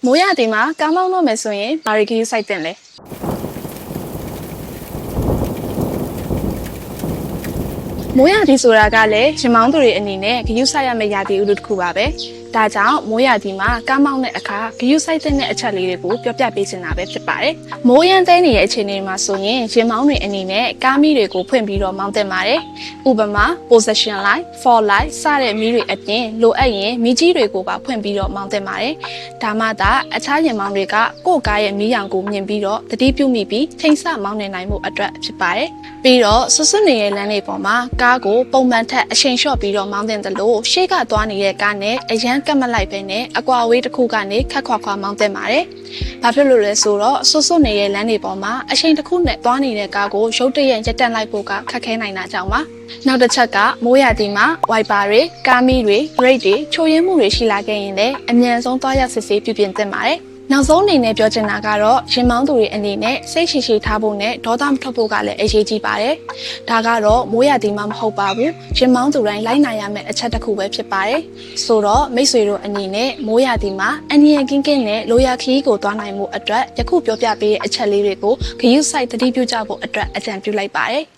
မိုးရသည်မှာကားမောင်းတော့မယ်ဆိုရင်ဘာရီကီစိုက်တင်လဲမိုးရသည်ဆိုတာကလည်းရင်မောင်းသူတွေအနေနဲ့ဂရုစိုက်ရမယ့်ရာသီဥတုတစ်ခုပါပဲဒါကြောင့်မိုးရသည်မှာကားမောင်းတဲ့အခါဂရုစိုက်တဲ့အချက်လေးတွေကိုပြောပြပေးချင်တာပဲဖြစ်ပါတယ်မိုးရမ်းသိနေတဲ့အခြေအနေမှာဆိုရင်ရင်မောင်းတွေအနေနဲ့ကားမီးတွေကိုဖွင့်ပြီးတော့မောင်းတင်ပါတယ်ဥပမာ position light fall light စတဲ့မီးတွေအပြင်လိုအပ်ရင်မီးကြီးတွေကိုပါဖွင့်ပြီးတော့မောင်းတင်ပါတယ်ဒါမှသာအခြားရင်မောင်းတွေကကိုယ့်ကားရဲ့မီးရောင်ကိုမြင်ပြီးတော့တတိပြုမိပြီးချိန်ဆမောင်းနေနိုင်မှုအတွက်ဖြစ်ပါတယ်ပြီးတော့ဆွဆွနေတဲ့လမ်းလေးပေါ်မှာကားကိုပုံမှန်ထက်အချိန်လျှော့ပြီးတော့မောင်းတင်တယ်လို့ရှေ့ကသွားနေတဲ့ကားနဲ့အရန်ကတ်မလိုက်ပဲနဲ့အကွာအဝေးတစ်ခုကနေခက်ခွာခွာမောင်းတင်ပါတယ်။ဘာဖြစ်လို့လဲဆိုတော့ဆွနေတဲ့လမ်းတွေပေါ်မှာအချိန်တစ်ခုနဲ့သွားနေတဲ့ကားကိုရုတ်တရက်ရပ်တန့်လိုက်ဖို့ကခက်ခဲနိုင်တာကြောင့်ပါ။နောက်တစ်ချက်ကမိုးရသည်မှာဝိုက်ပါတွေကားမီးတွေဘရိတ်တွေချို့ယွင်းမှုတွေရှိလာခဲ့ရင်လည်းအမြန်ဆုံးသွားရောက်စစ်ဆေးပြုပြင်သင့်ပါတယ်။နောက်ဆုံးအနေနဲ့ပြောချင်တာကတော့ရင်မောင်းသူတွေအနေနဲ့စိတ်ရှိထားဖို့နဲ့ဒေါသမထွက်ဖို့ကလည်းအရေးကြီးပါတယ်။ဒါကတော့မိုးရသည်မှမဟုတ်ပါဘူး။ရင်မောင်းသူတိုင်းလိုက်နိုင်ရမယ့်အချက်တစ်ခုပဲဖြစ်ပါတယ်။ဆိုတော့မိတ်ဆွေတို့အနေနဲ့မိုးရသည်မှာအန္တရာယ်ကင်းကင်းနဲ့လိုရာခရီးကိုသွားနိုင်မှုအတွက်ယခုပြောပြပေးတဲ့အချက်လေးတွေကိုဂရုစိုက်တတိပြုကြဖို့အတွက်အကြံပြုလိုက်ပါတယ်။